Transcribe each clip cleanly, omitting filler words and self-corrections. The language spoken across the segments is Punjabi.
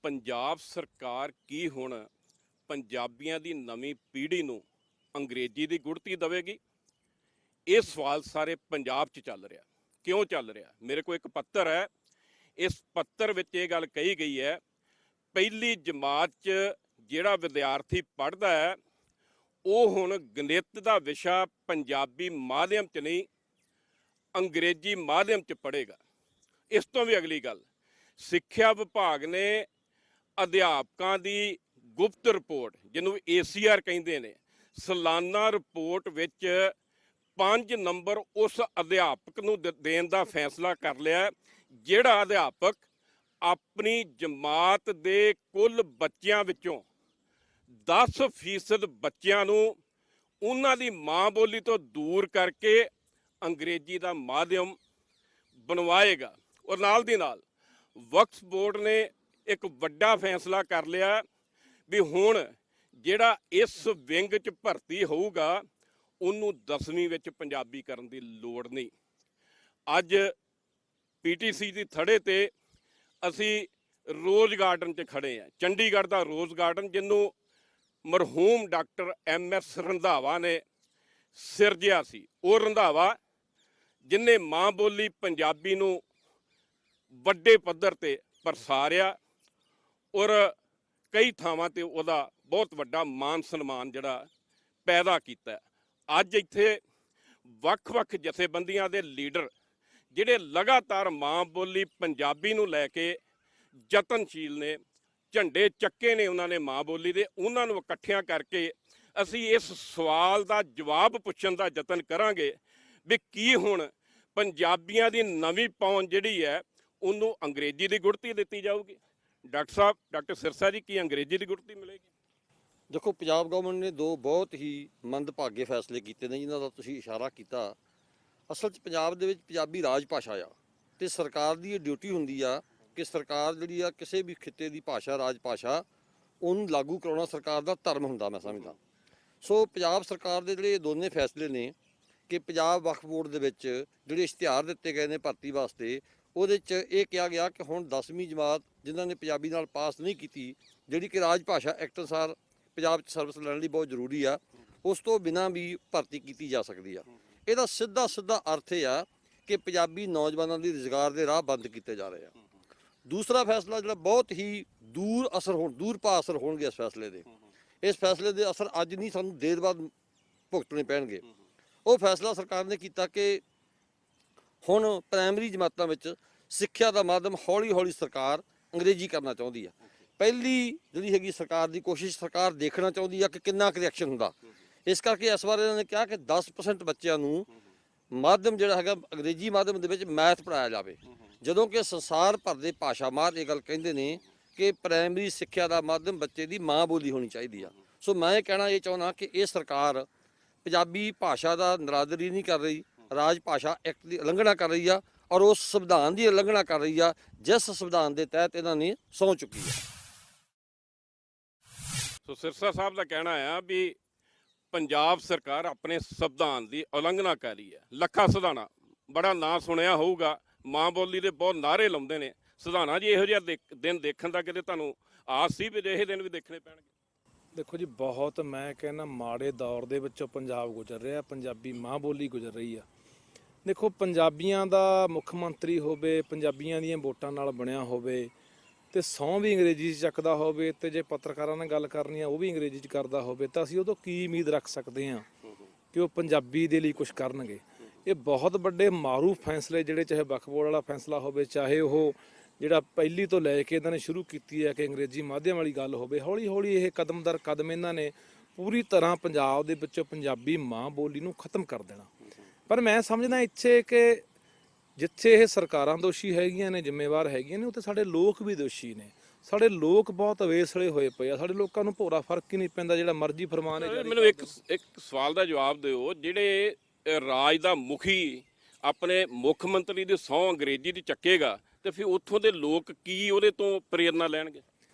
ਪੰਜਾਬ ਸਰਕਾਰ ਕੀ ਹੁਣ ਪੰਜਾਬੀਆਂ ਦੀ ਨਵੀਂ ਪੀੜ੍ਹੀ ਨੂੰ ਅੰਗਰੇਜ਼ੀ ਦੀ ਗੁੜਤੀ ਦੇਵੇਗੀ? ਇਹ ਸਵਾਲ ਸਾਰੇ ਪੰਜਾਬ 'ਚ ਚੱਲ ਰਿਹਾ। ਕਿਉਂ ਚੱਲ ਰਿਹਾ? ਮੇਰੇ ਕੋਲ ਇੱਕ ਪੱਤਰ ਹੈ। ਇਸ ਪੱਤਰ ਵਿੱਚ ਇਹ ਗੱਲ ਕਹੀ ਗਈ ਹੈ, ਪਹਿਲੀ ਜਮਾਤ 'ਚ ਜਿਹੜਾ ਵਿਦਿਆਰਥੀ ਪੜ੍ਹਦਾ ਹੈ ਉਹ ਹੁਣ ਗਣਿਤ ਦਾ ਵਿਸ਼ਾ ਪੰਜਾਬੀ ਮਾਧਿਅਮ 'ਚ ਨਹੀਂ ਅੰਗਰੇਜ਼ੀ ਮਾਧਿਅਮ 'ਚ ਪੜ੍ਹੇਗਾ। ਇਸ ਤੋਂ ਵੀ ਅਗਲੀ ਗੱਲ, ਸਿੱਖਿਆ ਵਿਭਾਗ ਨੇ ਅਧਿਆਪਕਾਂ ਦੀ ਗੁਪਤ ਰਿਪੋਰਟ, ਜਿਹਨੂੰ ACR ਕਹਿੰਦੇ ਨੇ, ਸਾਲਾਨਾ ਰਿਪੋਰਟ ਵਿੱਚ 5 ਨੰਬਰ ਉਸ ਅਧਿਆਪਕ ਨੂੰ ਦੇਣ ਦਾ ਫੈਸਲਾ ਕਰ ਲਿਆ ਜਿਹੜਾ ਅਧਿਆਪਕ ਆਪਣੀ ਜਮਾਤ ਦੇ ਕੁੱਲ ਬੱਚਿਆਂ ਵਿੱਚੋਂ 10% ਬੱਚਿਆਂ ਨੂੰ ਉਹਨਾਂ ਦੀ ਮਾਂ ਬੋਲੀ ਤੋਂ ਦੂਰ ਕਰਕੇ ਅੰਗਰੇਜ਼ੀ ਦਾ ਮਾਧਿਅਮ ਬਣਵਾਏਗਾ। ਔਰ ਨਾਲ ਦੀ ਨਾਲ ਵਕਫ ਬੋਰਡ ਨੇ ਇੱਕ ਵੱਡਾ ਫੈਸਲਾ ਕਰ ਲਿਆ ਵੀ ਹੁਣ ਜਿਹੜਾ ਇਸ ਵਿੰਗ 'ਚ ਭਰਤੀ ਹੋਊਗਾ ਉਹਨੂੰ 10ਵੀਂ ਵਿੱਚ ਪੰਜਾਬੀ ਕਰਨ ਦੀ ਲੋੜ ਨਹੀਂ। ਅੱਜ PTC ਦੀ ਥੜੇ ਤੇ ਅਸੀਂ ਰੋਜ਼ ਗਾਰਡਨ 'ਚ ਖੜੇ ਹਾਂ, ਚੰਡੀਗੜ੍ਹ ਦਾ ਰੋਜ਼ ਗਾਰਡਨ, ਜਿਹਨੂੰ ਮਰਹੂਮ ਡਾਕਟਰ MS ਰੰਧਾਵਾ ਨੇ ਸਿਰਜਿਆ ਸੀ। ਉਹ ਰੰਧਾਵਾ ਜਿਹਨੇ ਮਾਂ ਬੋਲੀ ਪੰਜਾਬੀ ਨੂੰ ਵੱਡੇ ਪੱਧਰ ਤੇ ਪ੍ਰਸਾਰਿਆ ਔਰ ਕਈ ਥਾਵਾਂ ਤੇ ਉਹਦਾ ਬਹੁਤ ਵੱਡਾ ਮਾਨ ਸਨਮਾਨ ਜਿਹੜਾ ਪੈਦਾ ਕੀਤਾ। ਅੱਜ ਇੱਥੇ ਵੱਖ-ਵੱਖ ਜਥੇਬੰਦੀਆਂ ਦੇ ਲੀਡਰ ਜਿਹੜੇ ਲਗਾਤਾਰ ਮਾਂ ਬੋਲੀ ਪੰਜਾਬੀ ਨੂੰ ਲੈ ਕੇ ਯਤਨਸ਼ੀਲ ਨੇ, ਝੰਡੇ ਚੱਕੇ ਨੇ ਉਹਨਾਂ ਨੇ ਮਾਂ ਬੋਲੀ ਦੇ, ਉਹਨਾਂ ਨੂੰ ਇਕੱਠਿਆਂ ਕਰਕੇ ਅਸੀਂ ਇਸ ਸਵਾਲ ਦਾ ਜਵਾਬ ਪੁੱਛਣ ਦਾ ਯਤਨ ਕਰਾਂਗੇ ਵੀ ਕੀ ਹੁਣ ਪੰਜਾਬੀਆਂ ਦੀ ਨਵੀਂ ਪਹੁੰਚ ਜਿਹੜੀ ਹੈ ਉਹਨੂੰ ਅੰਗਰੇਜ਼ੀ ਦੀ ਗੁੜਤੀ ਦਿੱਤੀ ਜਾਊਗੀ? ਡਾਕਟਰ ਸਾਹਿਬ, ਡਾਕਟਰ ਸਿਰਸਾ ਜੀ, ਕੀ ਅੰਗਰੇਜ਼ੀ ਦੀ ਗੁੜਤੀ ਮਿਲੇਗੀ? ਦੇਖੋ, ਪੰਜਾਬ ਗਵਰਨਮੈਂਟ ਨੇ ਦੋ ਬਹੁਤ ਹੀ ਮੰਦਭਾਗੇ ਫੈਸਲੇ ਕੀਤੇ ਨੇ ਜਿਨ੍ਹਾਂ ਦਾ ਤੁਸੀਂ ਇਸ਼ਾਰਾ ਕੀਤਾ। ਅਸਲ 'ਚ ਪੰਜਾਬ ਦੇ ਵਿੱਚ ਪੰਜਾਬੀ ਰਾਜ ਭਾਸ਼ਾ ਆ ਅਤੇ ਸਰਕਾਰ ਦੀ ਇਹ ਡਿਊਟੀ ਹੁੰਦੀ ਆ ਕਿ ਸਰਕਾਰ ਜਿਹੜੀ ਆ ਕਿਸੇ ਵੀ ਖਿੱਤੇ ਦੀ ਭਾਸ਼ਾ, ਰਾਜ ਭਾਸ਼ਾ, ਉਹਨੂੰ ਲਾਗੂ ਕਰਾਉਣਾ ਸਰਕਾਰ ਦਾ ਧਰਮ ਹੁੰਦਾ, ਮੈਂ ਸਮਝਦਾ। ਸੋ ਪੰਜਾਬ ਸਰਕਾਰ ਦੇ ਜਿਹੜੇ ਦੋਨੇ ਫੈਸਲੇ ਨੇ ਕਿ ਪੰਜਾਬ ਵਕਫ ਬੋਰਡ ਦੇ ਵਿੱਚ ਜਿਹੜੇ ਇਸ਼ਤਿਹਾਰ ਦਿੱਤੇ ਗਏ ਨੇ ਭਰਤੀ ਵਾਸਤੇ, ਉਹਦੇ 'ਚ ਇਹ ਕਿਹਾ ਗਿਆ ਕਿ ਹੁਣ 10ਵੀਂ ਜਮਾਤ ਜਿਨ੍ਹਾਂ ਨੇ ਪੰਜਾਬੀ ਨਾਲ ਪਾਸ ਨਹੀਂ ਕੀਤੀ, ਜਿਹੜੀ ਕਿ ਰਾਜ ਭਾਸ਼ਾ ਐਕਟ ਅਨੁਸਾਰ ਪੰਜਾਬ 'ਚ ਸਰਵਿਸ ਲੈਣ ਲਈ ਬਹੁਤ ਜ਼ਰੂਰੀ ਆ, ਉਸ ਤੋਂ ਬਿਨਾਂ ਵੀ ਭਰਤੀ ਕੀਤੀ ਜਾ ਸਕਦੀ ਆ। ਇਹਦਾ ਸਿੱਧਾ ਅਰਥ ਇਹ ਆ ਕਿ ਪੰਜਾਬੀ ਨੌਜਵਾਨਾਂ ਦੀ ਰੁਜ਼ਗਾਰ ਦੇ ਰਾਹ ਬੰਦ ਕੀਤੇ ਜਾ ਰਹੇ ਆ। ਦੂਸਰਾ ਫੈਸਲਾ ਜਿਹੜਾ ਬਹੁਤ ਹੀ ਦੂਰ ਪਾ ਅਸਰ ਹੋਣਗੇ ਇਸ ਫੈਸਲੇ ਦੇ, ਇਸ ਫੈਸਲੇ ਦੇ ਅਸਰ ਅੱਜ ਨਹੀਂ, ਸਾਨੂੰ ਦੇਰ ਬਾਅਦ ਭੁਗਤਣੇ ਪੈਣਗੇ। ਉਹ ਫੈਸਲਾ ਸਰਕਾਰ ਨੇ ਕੀਤਾ ਕਿ ਹੁਣ ਪ੍ਰਾਇਮਰੀ ਜਮਾਤਾਂ ਵਿੱਚ ਸਿੱਖਿਆ ਦਾ ਮਾਧਿਅਮ ਹੌਲੀ ਸਰਕਾਰ ਅੰਗਰੇਜ਼ੀ ਕਰਨਾ ਚਾਹੁੰਦੀ ਆ। ਪਹਿਲੀ ਜਿਹੜੀ ਹੈਗੀ ਸਰਕਾਰ ਦੀ ਕੋਸ਼ਿਸ਼, ਸਰਕਾਰ ਦੇਖਣਾ ਚਾਹੁੰਦੀ ਆ ਕਿ ਕਿੰਨਾ ਕੁ ਰਿਐਕਸ਼ਨ ਹੁੰਦਾ। ਇਸ ਕਰਕੇ ਇਸ ਵਾਰ ਇਹਨਾਂ ਨੇ ਕਿਹਾ ਕਿ 10% ਬੱਚਿਆਂ ਨੂੰ ਮਾਧਿਅਮ ਜਿਹੜਾ ਹੈਗਾ ਅੰਗਰੇਜ਼ੀ ਮਾਧਿਅਮ ਦੇ ਵਿੱਚ ਮੈਥ ਪੜ੍ਹਾਇਆ ਜਾਵੇ, ਜਦੋਂ ਕਿ ਸੰਸਾਰ ਭਰ ਦੇ ਭਾਸ਼ਾ ਮਾਹਰ ਇਹ ਗੱਲ ਕਹਿੰਦੇ ਨੇ ਕਿ ਪ੍ਰਾਇਮਰੀ ਸਿੱਖਿਆ ਦਾ ਮਾਧਿਅਮ ਬੱਚੇ ਦੀ ਮਾਂ ਬੋਲੀ ਹੋਣੀ ਚਾਹੀਦੀ ਆ। ਸੋ ਮੈਂ ਇਹ ਕਹਿਣਾ ਚਾਹੁੰਦਾ ਕਿ ਇਹ ਸਰਕਾਰ ਪੰਜਾਬੀ ਭਾਸ਼ਾ ਦਾ ਨਰਾਦਰੀ ਨਹੀਂ ਕਰ ਰਹੀ, ਰਾਜ ਭਾਸ਼ਾ ਐਕਟ ਦੀ ਉਲੰਘਣਾ ਕਰ ਰਹੀ ਆ ਔਰ ਉਸ ਸੰਵਿਧਾਨ ਦੀ ਉਲੰਘਣਾ ਕਰ ਰਹੀ ਆ ਜਿਸ ਸੰਵਿਧਾਨ ਦੇ ਤਹਿਤ ਇਹਨਾਂ ਨੇ ਸਹੁੰ ਚੁੱਕੀ ਹੈ। ਸੋ ਸਿਰਸਾ ਸਾਹਿਬ ਦਾ ਕਹਿਣਾ ਆ ਵੀ ਪੰਜਾਬ ਸਰਕਾਰ ਆਪਣੇ ਸੰਵਿਧਾਨ ਦੀ ਉਲੰਘਣਾ ਕਰ ਰਹੀ ਹੈ। ਲੱਖਾ ਸਿਧਾਣਾ ਬੜਾ ਨਾਂ ਸੁਣਿਆ ਹੋਊਗਾ, ਮਾਂ ਬੋਲੀ ਦੇ ਬਹੁਤ ਨਾਅਰੇ ਲਾਉਂਦੇ ਨੇ। ਸਿਧਾਣਾ ਜੀ, ਇਹੋ ਜਿਹਾ ਦਿਨ ਦੇਖਣ ਦਾ ਕਿਤੇ ਤੁਹਾਨੂੰ ਆਸ ਸੀ ਵੀ ਇਹ ਦਿਨ ਵੀ ਦੇਖਣੇ ਪੈਣਗੇ? ਦੇਖੋ ਜੀ, ਬਹੁਤ ਮੈਂ ਕਹਿੰਦਾ ਮਾੜੇ ਦੌਰ ਦੇ ਵਿੱਚੋਂ ਪੰਜਾਬ ਗੁਜ਼ਰ ਰਿਹਾ, ਪੰਜਾਬੀ ਮਾਂ ਬੋਲੀ ਗੁਜ਼ਰ ਰਹੀ ਆ। ਦੇਖੋ, ਪੰਜਾਬੀਆਂ ਦਾ ਮੁੱਖ ਮੰਤਰੀ ਹੋਵੇ, ਪੰਜਾਬੀਆਂ ਦੀਆਂ ਵੋਟਾਂ ਨਾਲ ਬਣਿਆ ਹੋਵੇ ਅਤੇ ਸਹੁੰ ਵੀ ਅੰਗਰੇਜ਼ੀ 'ਚ ਚੱਕਦਾ ਹੋਵੇ ਅਤੇ ਜੇ ਪੱਤਰਕਾਰਾਂ ਨਾਲ ਗੱਲ ਕਰਨੀ ਆ ਉਹ ਵੀ ਅੰਗਰੇਜ਼ੀ 'ਚ ਕਰਦਾ ਹੋਵੇ, ਤਾਂ ਅਸੀਂ ਉਹ ਤੋਂ ਕੀ ਉਮੀਦ ਰੱਖ ਸਕਦੇ ਹਾਂ ਕਿ ਉਹ ਪੰਜਾਬੀ ਦੇ ਲਈ ਕੁਛ ਕਰਨਗੇ? ਇਹ ਬਹੁਤ ਵੱਡੇ ਮਾਰੂ ਫੈਸਲੇ ਜਿਹੜੇ, ਚਾਹੇ ਵਕਫ ਬੋਰਡ ਵਾਲਾ ਫੈਸਲਾ ਹੋਵੇ, ਚਾਹੇ ਉਹ ਜਿਹੜਾ ਪਹਿਲੀ ਤੋਂ ਲੈ ਕੇ ਇਹਨਾਂ ਨੇ ਸ਼ੁਰੂ ਕੀਤੀ ਹੈ ਕਿ ਅੰਗਰੇਜ਼ੀ ਮਾਧਿਅਮ ਵਾਲੀ ਗੱਲ ਹੋਵੇ, ਹੌਲੀ ਇਹ ਕਦਮ ਦਰ ਕਦਮ ਇਹਨਾਂ ਨੇ ਪੂਰੀ ਤਰ੍ਹਾਂ ਪੰਜਾਬ ਦੇ ਵਿੱਚੋਂ ਪੰਜਾਬੀ ਮਾਂ ਬੋਲੀ ਨੂੰ ਖਤਮ ਕਰ ਦੇਣਾ। ਪਰ ਮੈਂ ਸਮਝਦਾ ਇੱਥੇ ਕਿ ਜਿੱਥੇ ਇਹ ਸਰਕਾਰਾਂ ਦੋਸ਼ੀ ਹੈਗੀਆਂ ਨੇ, ਜ਼ਿੰਮੇਵਾਰ ਹੈਗੀਆਂ ਨੇ, ਉੱਥੇ ਸਾਡੇ ਲੋਕ ਵੀ ਦੋਸ਼ੀ ਨੇ। ਸਾਡੇ ਲੋਕ ਬਹੁਤ ਅਵੇਸਲੇ ਹੋਏ ਪਏ ਆ, ਸਾਡੇ ਲੋਕਾਂ ਨੂੰ ਭੋਰਾ ਫਰਕ ਹੀ ਨਹੀਂ ਪੈਂਦਾ, ਜਿਹੜਾ ਮਰਜ਼ੀ ਫਰਮਾਨ ਹੈ। ਮੈਨੂੰ ਇੱਕ ਸਵਾਲ ਦਾ ਜਵਾਬ ਦਿਓ, ਜਿਹੜੇ ਰਾਜ ਦਾ ਮੁਖੀ ਆਪਣੇ ਮੁੱਖ ਮੰਤਰੀ ਦੀ ਸਹੁੰ ਅੰਗਰੇਜ਼ੀ ਦੀ ਚੱਕੇਗਾ ਤੇ ਫਿਰ ਉੱਥੋਂ ਦੇ ਲੋਕ ਕੀ ਉਹਦੇ ਤੋਂ ਪ੍ਰੇਰਨਾ ਲੈਣਗੇ?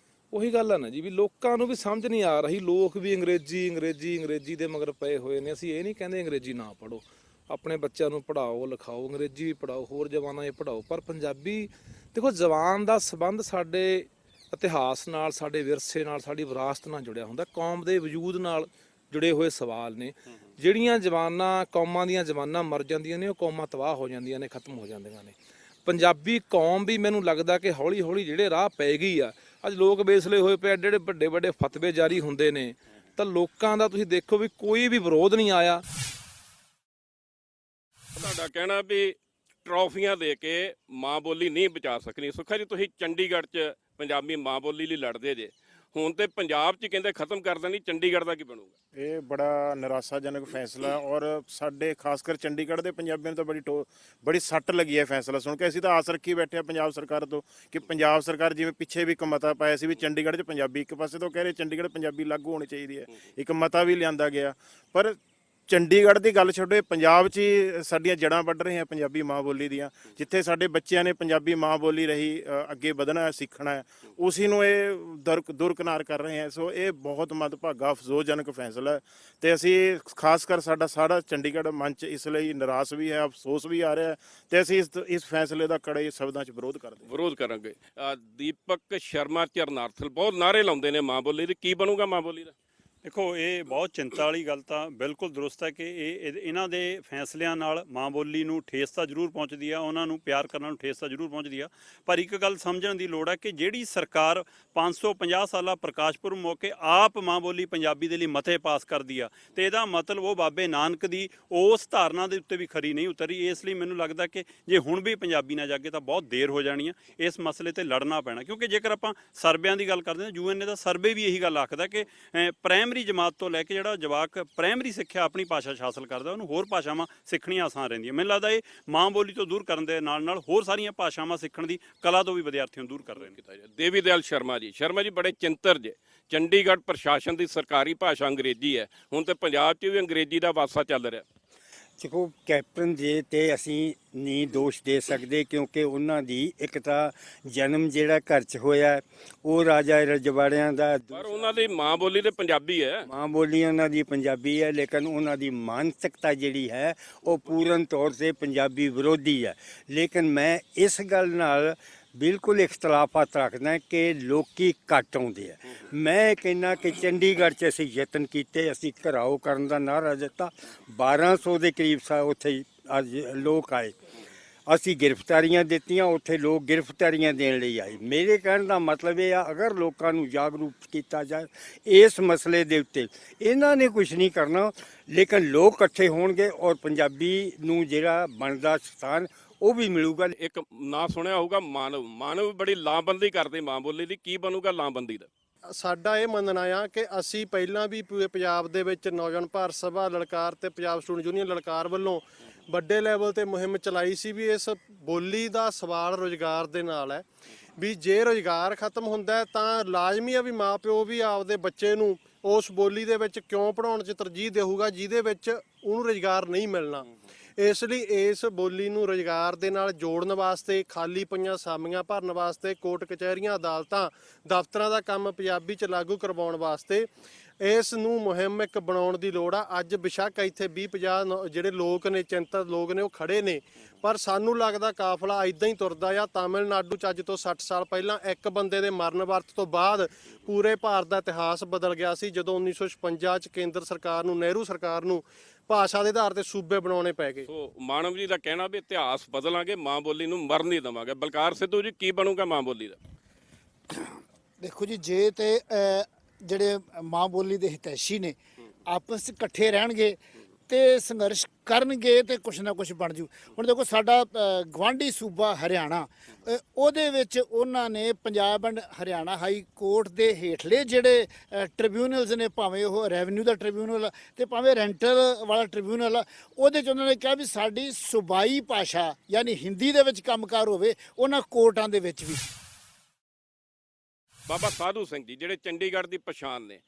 ਉਹੀ ਗੱਲ ਆ ਨਾ ਜੀ, ਵੀ ਲੋਕਾਂ ਨੂੰ ਵੀ ਸਮਝ ਨਹੀਂ ਆ ਰਹੀ। ਲੋਕ ਵੀ ਅੰਗਰੇਜ਼ੀ ਦੇ ਮਗਰ ਪਏ ਹੋਏ ਨੇ। ਅਸੀਂ ਇਹ ਨਹੀਂ ਕਹਿੰਦੇ ਅੰਗਰੇਜ਼ੀ ਨਾ ਪੜ੍ਹੋ, ਆਪਣੇ ਬੱਚਿਆਂ ਨੂੰ ਪੜ੍ਹਾਓ ਲਿਖਾਓ, ਅੰਗਰੇਜ਼ੀ ਵੀ ਪੜ੍ਹਾਓ, ਹੋਰ ਜ਼ਬਾਨਾਂ ਇਹ ਪੜ੍ਹਾਓ, ਪਰ ਪੰਜਾਬੀ ਦੇਖੋ ਜ਼ਬਾਨ ਦਾ ਸੰਬੰਧ ਸਾਡੇ ਇਤਿਹਾਸ ਨਾਲ, ਸਾਡੇ ਵਿਰਸੇ ਨਾਲ, ਸਾਡੀ ਵਿਰਾਸਤ ਨਾਲ ਜੁੜਿਆ ਹੁੰਦਾ, ਕੌਮ ਦੇ ਵਜੂਦ ਨਾਲ ਜੁੜੇ ਹੋਏ ਸਵਾਲ ਨੇ। ਜਿਹੜੀਆਂ ਜ਼ਬਾਨਾਂ, ਕੌਮਾਂ ਦੀਆਂ ਜ਼ਬਾਨਾਂ ਮਰ ਜਾਂਦੀਆਂ ਨੇ, ਉਹ ਕੌਮਾਂ ਤਬਾਹ ਹੋ ਜਾਂਦੀਆਂ ਨੇ, ਖਤਮ ਹੋ ਜਾਂਦੀਆਂ ਨੇ। ਪੰਜਾਬੀ ਕੌਮ ਵੀ ਮੈਨੂੰ ਲੱਗਦਾ ਕਿ ਹੌਲੀ ਹੌਲੀ ਜਿਹੜੇ ਰਾਹ ਪੈ ਗਈ ਆ। ਅੱਜ ਲੋਕ ਬੇਸਲੇ ਹੋਏ ਪਏ, ਜਿਹੜੇ ਵੱਡੇ ਵੱਡੇ ਫਤਵੇ ਜਾਰੀ ਹੁੰਦੇ ਨੇ, ਤਾਂ ਲੋਕਾਂ ਦਾ ਤੁਸੀਂ ਦੇਖੋ ਵੀ ਕੋਈ ਵੀ ਵਿਰੋਧ ਨਹੀਂ ਆਇਆ। ਤੁਹਾਡਾ ਕਹਿਣਾ ਵੀ ਟਰੋਫੀਆਂ ਦੇ ਕੇ ਮਾਂ ਬੋਲੀ ਨਹੀਂ ਬਚਾ ਸਕਣੀ। ਸੁੱਖਾ ਜੀ, ਤੁਸੀਂ ਚੰਡੀਗੜ੍ਹ 'ਚ ਪੰਜਾਬੀ ਮਾਂ ਬੋਲੀ ਲਈ ਲੜਦੇ ਜੇ, ਹੁਣ ਤੇ ਪੰਜਾਬ 'ਚ ਕਹਿੰਦੇ ਖਤਮ ਕਰ ਦੇਣੀ, ਚੰਡੀਗੜ੍ਹ ਦਾ ਕੀ ਬਣੂਗਾ? ਇਹ ਬੜਾ ਨਿਰਾਸ਼ਾਜਨਕ ਫੈਸਲਾ, ਔਰ ਸਾਡੇ ਖਾਸ ਕਰ ਚੰਡੀਗੜ੍ਹ ਦੇ ਪੰਜਾਬੀਆਂ ਨੂੰ ਤਾਂ ਬੜੀ ਸੱਟ ਲੱਗੀ ਹੈ ਫੈਸਲਾ ਸੁਣ ਕੇ। ਅਸੀਂ ਤਾਂ ਆਸ ਰੱਖੀ ਬੈਠੇ ਆ ਪੰਜਾਬ ਸਰਕਾਰ ਤੋਂ ਕਿ ਪੰਜਾਬ ਸਰਕਾਰ, ਜਿਵੇਂ ਪਿੱਛੇ ਵੀ ਇੱਕ ਮਤਾ ਪਾਇਆ ਸੀ ਵੀ ਚੰਡੀਗੜ੍ਹ 'ਚ ਪੰਜਾਬੀ, ਇੱਕ ਪਾਸੇ ਤੋਂ ਕਹਿ ਰਹੇ ਚੰਡੀਗੜ੍ਹ ਪੰਜਾਬੀ ਲਾਗੂ ਹੋਣੀ ਚਾਹੀਦੀ ਹੈ, ਇੱਕ ਮਤਾ ਵੀ ਲਿਆਂਦਾ ਗਿਆ। ਪਰ ਚੰਡੀਗੜ੍ਹ ਦੀ ਗੱਲ ਛੱਡੋ, ਇਹ ਪੰਜਾਬ 'ਚ ਹੀ ਸਾਡੀਆਂ ਜੜ੍ਹਾਂ ਵੱਢ ਰਹੇ ਆ ਪੰਜਾਬੀ ਮਾਂ ਬੋਲੀ ਦੀਆਂ। ਜਿੱਥੇ ਸਾਡੇ ਬੱਚਿਆਂ ਨੇ ਪੰਜਾਬੀ ਮਾਂ ਬੋਲੀ ਰਹੀ ਅੱਗੇ ਵਧਣਾ, ਸਿੱਖਣਾ ਹੈ, ਉਸੇ ਨੂੰ ਇਹ ਦੁਰਕਿਨਾਰ ਕਰ ਰਹੇ ਆ। ਸੋ ਇਹ ਬਹੁਤ ਮੰਦਭਾਗਾ, ਅਫਸੋਸਜਨਕ ਫੈਸਲਾ ਹੈ ਤੇ ਅਸੀਂ ਖਾਸ ਕਰ ਸਾਡਾ ਚੰਡੀਗੜ੍ਹ ਮੰਚ ਇਸ ਲਈ ਨਿਰਾਸ਼ ਵੀ ਹੈ, ਅਫਸੋਸ ਵੀ ਆ ਰਿਹਾ ਹੈ ਤੇ ਅਸੀਂ ਇਸ ਫੈਸਲੇ ਦਾ ਕੜੇ ਸ਼ਬਦਾਂ 'ਚ ਵਿਰੋਧ ਕਰਦੇ ਹਾਂ। ਵਿਰੋਧ ਕਰਾਂਗੇ। ਦੀਪਕ ਸ਼ਰਮਾ ਝਰਨਾਰਥਲ ਬਹੁਤ ਨਾਅਰੇ ਲਾਉਂਦੇ ਨੇ ਮਾਂ ਬੋਲੀ ਦੇ, ਕੀ ਬਣੂਗਾ ਮਾਂ ਬੋਲੀ ਦਾ? ਦੇਖੋ, ਇਹ ਬਹੁਤ ਚਿੰਤਾ ਵਾਲੀ ਗੱਲ ਤਾਂ ਬਿਲਕੁਲ ਦਰੁਸਤ ਹੈ ਕਿ ਇਹਨਾਂ ਦੇ ਫੈਸਲਿਆਂ ਨਾਲ ਮਾਂ ਬੋਲੀ ਨੂੰ ਠੇਸ ਤਾਂ ਜ਼ਰੂਰ ਪਹੁੰਚਦੀ ਆ, ਉਹਨਾਂ ਨੂੰ ਪਿਆਰ ਕਰਨ ਨੂੰ ਠੇਸ ਤਾਂ ਜ਼ਰੂਰ ਪਹੁੰਚਦੀ ਆ। ਪਰ ਇੱਕ ਗੱਲ ਸਮਝਣ ਦੀ ਲੋੜ ਹੈ ਕਿ ਜਿਹੜੀ ਸਰਕਾਰ 550 ਸਾਲਾ ਪ੍ਰਕਾਸ਼ ਪੁਰਬ ਮੌਕੇ ਆਪ ਮਾਂ ਬੋਲੀ ਪੰਜਾਬੀ ਦੇ ਲਈ ਮਤੇ ਪਾਸ ਕਰਦੀ ਆ, ਤੇ ਇਹਦਾ ਮਤਲਬ ਉਹ ਬਾਬੇ ਨਾਨਕ ਦੀ ਉਸ ਧਾਰਨਾ ਦੇ ਉੱਤੇ ਵੀ ਖਰੀ ਨਹੀਂ ਉਤਰੀ। ਇਸ ਲਈ ਮੈਨੂੰ ਲੱਗਦਾ ਕਿ ਜੇ ਹੁਣ ਵੀ ਪੰਜਾਬੀ ਨਾ ਜਾਗੇ ਤਾਂ ਬਹੁਤ ਦੇਰ ਹੋ ਜਾਣੀ ਆ। ਇਸ ਮਸਲੇ ਤੇ ਲੜਨਾ ਪੈਣਾ, ਕਿਉਂਕਿ ਜੇਕਰ ਆਪਾਂ ਸਰਬਿਆਂ ਦੀ ਗੱਲ ਕਰਦੇ ਹਾਂ, UN ਦਾ ਸਰਵੇ ਵੀ ਇਹੀ ਗੱਲ ਆਖਦਾ ਕਿ ਪ੍ਰਾਇਮਰੀ ਜਮਾਤ ਤੋਂ ਲੈ ਕੇ ਜਿਹੜਾ ਜਵਾਕ ਪ੍ਰਾਇਮਰੀ ਸਿੱਖਿਆ ਆਪਣੀ ਭਾਸ਼ਾ 'ਚ ਹਾਸਲ ਕਰਦਾ, ਉਹਨੂੰ ਹੋਰ ਭਾਸ਼ਾਵਾਂ ਸਿੱਖਣੀਆਂ ਆਸਾਨ ਰਹਿੰਦੀਆਂ। ਮੈਨੂੰ ਲੱਗਦਾ ਇਹ ਮਾਂ ਬੋਲੀ ਤੋਂ ਦੂਰ ਕਰਨ ਦੇ ਨਾਲ ਨਾਲ ਹੋਰ ਸਾਰੀਆਂ ਭਾਸ਼ਾਵਾਂ ਸਿੱਖਣ ਦੀ ਕਲਾ ਤੋਂ ਵੀ ਵਿਦਿਆਰਥੀਆਂ ਨੂੰ ਦੂਰ ਕਰ ਰਹੇ ਨੇ। ਦੇਵੀ ਦਿਆਲ ਸ਼ਰਮਾ ਜੀ ਬੜੇ ਚਿੰਤਰ ਜੇ, ਚੰਡੀਗੜ੍ਹ ਪ੍ਰਸ਼ਾਸਨ ਦੀ ਸਰਕਾਰੀ ਭਾਸ਼ਾ ਅੰਗਰੇਜ਼ੀ ਹੈ, ਹੁਣ ਤੇ ਪੰਜਾਬ 'ਚ ਵੀ ਅੰਗਰੇਜ਼ੀ ਦਾ ਵਾਸਾ ਚੱਲ ਰਿਹਾ। ਦੇਖੋ, ਕੈਪਟਨ ਜੀ ਤੇ ਅਸੀਂ ਨਹੀਂ ਦੋਸ਼ ਦੇ ਸਕਦੇ, ਕਿਉਂਕਿ ਉਹਨਾਂ ਦੀ ਇੱਕ ਤਾਂ ਜਨਮ ਜਿਹੜਾ ਘਰ 'ਚ ਹੋਇਆ ਉਹ ਰਾਜਾ ਰਜਵਾੜਿਆਂ ਦਾ, ਪਰ ਉਹਨਾਂ ਦੀ ਮਾਂ ਬੋਲੀ ਤੇ ਪੰਜਾਬੀ ਹੈ, ਮਾਂ ਬੋਲੀ ਉਹਨਾਂ ਦੀ ਪੰਜਾਬੀ ਹੈ, ਲੇਕਿਨ ਉਹਨਾਂ ਦੀ ਮਾਨਸਿਕਤਾ ਜਿਹੜੀ ਹੈ ਉਹ ਪੂਰਨ ਤੌਰ ਤੇ ਪੰਜਾਬੀ ਵਿਰੋਧੀ ਹੈ। ਲੇਕਿਨ ਮੈਂ ਇਸ ਗੱਲ ਨਾਲ ਬਿਲਕੁਲ ਇਖਤਲਾਫਾਤ ਰੱਖਦਾ ਕਿ ਲੋਕੀ ਘੱਟ ਆਉਂਦੇ ਆ। ਮੈਂ ਕਹਿੰਦਾ ਕਿ ਚੰਡੀਗੜ੍ਹ 'ਚ ਅਸੀਂ ਯਤਨ ਕੀਤੇ, ਅਸੀਂ ਘਰਾਓ ਕਰਨ ਦਾ ਨਾਅਰਾ ਦਿੱਤਾ, 1200 ਦੇ ਕਰੀਬ ਉੱਥੇ ਅੱਜ ਲੋਕ ਆਏ, ਅਸੀਂ ਗ੍ਰਿਫਤਾਰੀਆਂ ਦਿੱਤੀਆਂ, ਉੱਥੇ ਲੋਕ ਗ੍ਰਿਫਤਾਰੀਆਂ ਦੇਣ ਲਈ ਆਏ। ਮੇਰੇ ਕਹਿਣ ਦਾ ਮਤਲਬ ਇਹ ਆ, ਅਗਰ ਲੋਕਾਂ ਨੂੰ ਜਾਗਰੂਕ ਕੀਤਾ ਜਾਏ ਇਸ ਮਸਲੇ ਦੇ ਉੱਤੇ, ਇਹਨਾਂ ਨੇ ਕੁਝ ਨਹੀਂ ਕਰਨਾ, ਲੇਕਿਨ ਲੋਕ ਇਕੱਠੇ ਹੋਣਗੇ ਔਰ ਪੰਜਾਬੀ ਨੂੰ ਜਿਹੜਾ ਬਣਦਾ ਸਥਾਨ ਉਹ ਵੀ ਮਿਲੂਗਾ। ਇੱਕ ਨਾਂ ਸੁਣਿਆ ਹੋਊਗਾ ਮਾਨਵ ਬੜੀ ਲਾਮਬੰਦੀ ਕਰਦੇ ਮਾਂ ਬੋਲੀ ਦੀ, ਕੀ ਬਣੂਗਾ ਲਾਮਬੰਦੀ ਦਾ? ਸਾਡਾ ਇਹ ਮੰਨਣਾ ਆ ਕਿ ਅਸੀਂ ਪਹਿਲਾਂ ਵੀ ਪੂਰੇ ਪੰਜਾਬ ਦੇ ਵਿੱਚ ਨੌਜਵਾਨ ਭਾਰਤ ਸਭਾ ਲਲਕਾਰ ਤੇ ਪੰਜਾਬ ਸਟੂਡੈਂਟ ਯੂਨੀਅਨ ਲਲਕਾਰ ਵੱਲੋਂ ਵੱਡੇ ਲੈਵਲ ਤੇ ਮੁਹਿੰਮ ਚਲਾਈ ਸੀ ਵੀ ਇਸ ਬੋਲੀ ਦਾ ਸਵਾਲ ਰੁਜ਼ਗਾਰ ਦੇ ਨਾਲ ਹੈ, ਵੀ ਜੇ ਰੁਜ਼ਗਾਰ ਖਤਮ ਹੁੰਦਾ ਹੈ ਤਾਂ ਲਾਜ਼ਮੀ ਆ ਵੀ ਮਾਂ ਪਿਓ ਵੀ ਆਪਦੇ ਬੱਚੇ ਨੂੰ ਉਸ ਬੋਲੀ ਦੇ ਵਿੱਚ ਕਿਉਂ ਪੜ੍ਹਾਉਣ 'ਚ ਤਰਜੀਹ ਦੇਊਗਾ ਜਿਹਦੇ ਵਿੱਚ ਉਹਨੂੰ ਰੁਜ਼ਗਾਰ ਨਹੀਂ ਮਿਲਣਾ। ਇਸ ਲਈ ਇਸ ਬੋਲੀ ਨੂੰ ਰੁਜ਼ਗਾਰ ਦੇ ਨਾਲ ਜੋੜਨ ਵਾਸਤੇ, ਖਾਲੀ ਪਈਆਂ ਅਸਾਮੀਆਂ ਭਰਨ ਵਾਸਤੇ, ਕੋਰਟ ਕਚਹਿਰੀਆਂ, ਅਦਾਲਤਾਂ, ਦਫ਼ਤਰਾਂ ਦਾ ਕੰਮ ਪੰਜਾਬੀ 'ਚ ਲਾਗੂ ਕਰਵਾਉਣ ਵਾਸਤੇ ਇਸ ਨੂੰ ਮੁਹਿੰਮ ਇੱਕ ਬਣਾਉਣ ਦੀ ਲੋੜ ਆ। ਅੱਜ ਬੇਸ਼ੱਕ ਇੱਥੇ 20-50 ਜਿਹੜੇ ਲੋਕ ਨੇ, ਚਿੰਤਤ ਲੋਕ ਨੇ, ਉਹ ਖੜੇ ਨੇ, ਪਰ ਸਾਨੂੰ ਲੱਗਦਾ ਕਾਫਲਾ ਇਦਾਂ ਹੀ ਤੁਰਦਾ ਆ। ਤਾਮਿਲਨਾਡੂ 'ਚ ਅੱਜ ਤੋਂ 60 ਸਾਲ ਪਹਿਲਾਂ ਇੱਕ ਬੰਦੇ ਦੇ ਮਰਨ ਵਰਤ ਤੋਂ ਬਾਅਦ ਪੂਰੇ ਭਾਰਤ ਦਾ ਇਤਿਹਾਸ ਬਦਲ ਗਿਆ ਸੀ, ਜਦੋਂ 1956 'ਚ ਕੇਂਦਰ ਸਰਕਾਰ ਨੂੰ, ਨਹਿਰੂ ਸਰਕਾਰ ਨੂੰ ਭਾਸ਼ਾ ਦੇ ਆਧਾਰ ਤੇ ਸੂਬੇ ਬਣਾਉਣੇ ਪੈ ਗਏ। ਸੋ ਮਾਨਵ ਜੀ ਦਾ ਕਹਿਣਾ ਵੀ ਇਤਿਹਾਸ ਬਦਲਾਂਗੇ, ਮਾਂ ਬੋਲੀ ਨੂੰ ਮਰਨ ਨਹੀਂ ਦੇਵਾਂਗੇ। ਬਲਕਾਰ ਸਿੱਧੂ ਜੀ, ਕੀ ਬਣੂਗਾ ਮਾਂ ਬੋਲੀ ਦਾ? ਦੇਖੋ ਜੀ, ਜੇ ਤੇ ਜਿਹੜੇ ਮਾਂ ਬੋਲੀ ਦੇ ਹਿਤੈਸ਼ੀ ਨੇ ਆਪਸ 'ਚ ਇਕੱਠੇ ਰਹਿਣਗੇ ਤੇ ਸੰਘਰਸ਼ ਕਰਨਗੇ ਤੇ ਕੁਛ ਨਾ ਕੁਛ ਬਣ ਜੂ। ਹੁਣ ਦੇਖੋ, ਸਾਡਾ ਗਵਾਂਢੀ ਸੂਬਾ ਹਰਿਆਣਾ, ਉਹਦੇ ਵਿੱਚ ਉਹਨਾਂ ਨੇ Punjab and Haryana high court ਦੇ ਹੇਠਲੇ ਜਿਹੜੇ ਟ੍ਰਿਬਿਊਨਲਸ ਨੇ, ਭਾਵੇਂ ਉਹ ਰੈਵਨਿਊ ਦਾ ਟ੍ਰਿਬਿਊਨਲ ਤੇ ਭਾਵੇਂ ਰੈਂਟਲ ਵਾਲਾ ਟ੍ਰਿਬਿਊਨਲ, ਉਹਦੇ 'ਚ ਉਹਨਾਂ ਨੇ ਕਿਹਾ ਵੀ ਸਾਡੀ ਸੂਬਾਈ ਭਾਸ਼ਾ ਯਾਨੀ ਹਿੰਦੀ ਦੇ ਵਿੱਚ ਕੰਮਕਾਰ ਹੋਵੇ ਉਹਨਾਂ ਕੋਰਟਾਂ ਦੇ ਵਿੱਚ ਵੀ। ਬਾਬਾ ਸਾਧੂ ਸਿੰਘ ਜੀ, ਜਿਹੜੇ ਚੰਡੀਗੜ੍ਹ ਦੀ ਪਛਾਣ ਨੇ,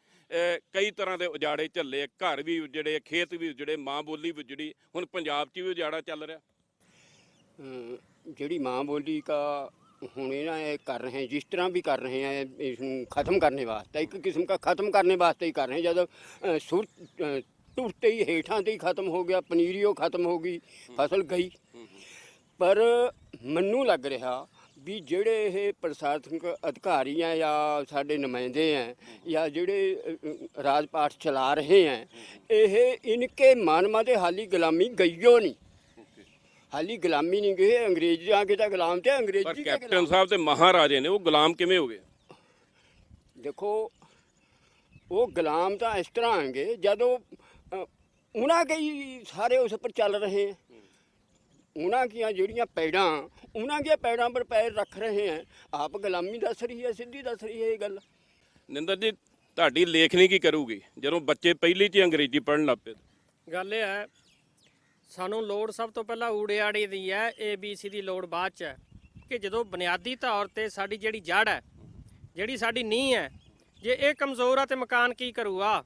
ਕਈ ਤਰ੍ਹਾਂ ਦੇ ਉਜਾੜੇ ਝੱਲੇ, ਘਰ ਵੀ ਉਜੜੇ, ਖੇਤ ਵੀ ਉਜੜੇ, ਮਾਂ ਬੋਲੀ ਵੀ ਉਜੜੀ, ਹੁਣ ਪੰਜਾਬ 'ਚ ਵੀ ਉਜਾੜਾ ਚੱਲ ਰਿਹਾ। ਜਿਹੜੀ ਮਾਂ ਬੋਲੀ ਦਾ ਹੁਣ ਇਹਨਾਂ ਇਹ कर रहे हैं, जिस तरह भी कर रहे हैं इसको ख़त्म करने वास्ते, एक किस्म का ख़त्म करने वास्ते ही कर रहे हैं। जब सुर टूटते ही हेठां ते ही ख़त्म हो गया, पनीरियों ख़त्म हो गई, फसल गई। पर ਮੈਨੂੰ ਲੱਗ ਰਿਹਾ ਵੀ ਜਿਹੜੇ ਇਹ ਪ੍ਰਸ਼ਾਸਨਿਕ ਅਧਿਕਾਰੀ ਆ ਜਾਂ ਸਾਡੇ ਨੁਮਾਇੰਦੇ ਆ ਜਾਂ ਜਿਹੜੇ ਰਾਜ ਪਾਠ ਚਲਾ ਰਹੇ ਆ, ਇਹ ਇਨਕੇ ਮਾਨਵਾ ਦੇ ਹਾਲੀ ਗੁਲਾਮੀ ਗਈਓ ਨਹੀਂ, ਹਾਲੀ ਗੁਲਾਮੀ ਨਹੀਂ ਗਏ। ਅੰਗਰੇਜ਼ਾਂ ਕੇ ਤਾਂ ਗੁਲਾਮ ਤੇ ਪਰ ਅੰਗਰੇਜ਼ੀ ਕੇ ਕੈਪਟਨ ਗੁਲਾਮ। ਸਾਹਿਬ ਤੇ ਮਹਾਰਾਜੇ ਨੇ ਉਹ ਗੁਲਾਮ ਕਿਵੇਂ ਹੋ ਗਏ? ਦੇਖੋ ਉਹ ਗੁਲਾਮ ਤਾਂ ਇਸ ਤਰ੍ਹਾਂ ਆਂਗੇ ਜਦੋਂ ਉਹਨਾਂ ਕੇ ਹੀ ਸਾਰੇ ਉਸ ਪਰ ਚੱਲ ਰਹੇ ਹੈ, ਉਹਨਾਂ ਦੀਆਂ ਜਿਹੜੀਆਂ ਪੈੜਾਂ, ਉਹਨਾਂ ਦੀਆਂ ਪੈੜਾਂ ਪਰ ਪੈਰ ਰੱਖ ਰਹੇ ਹੈ। ਆਪ ਗੁਲਾਮੀ ਦੱਸ ਰਹੀ ਹੈ, ਸਿੱਧੀ ਦੱਸ ਰਹੀ ਹੈ ਇਹ ਗੱਲ। ਨਿੰਦਰ ਜੀ, ਤੁਹਾਡੀ ਲੇਖਣੀ ਕੀ ਕਰੂਗੀ ਜਦੋਂ ਬੱਚੇ ਪਹਿਲੀ 'ਚ ਹੀ ਅੰਗਰੇਜ਼ੀ ਪੜ੍ਹਨ ਲੱਗ ਪਏ? ਗੱਲ ਇਹ ਹੈ, ਸਾਨੂੰ ਲੋੜ ਸਭ ਤੋਂ ਪਹਿਲਾਂ ਊੜਿਆੜੀ ਦੀ ਹੈ, ABC ਦੀ ਲੋੜ ਬਾਅਦ 'ਚ ਹੈ। ਕਿ ਜਦੋਂ ਬੁਨਿਆਦੀ ਤੌਰ ਤੇ ਸਾਡੀ ਜਿਹੜੀ ਜੜ ਹੈ, ਜਿਹੜੀ ਸਾਡੀ ਨੀਂਹ ਹੈ, ਜੇ ਇਹ ਕਮਜ਼ੋਰ ਆ ਤੇ ਮਕਾਨ ਕੀ ਕਰੂਗਾ?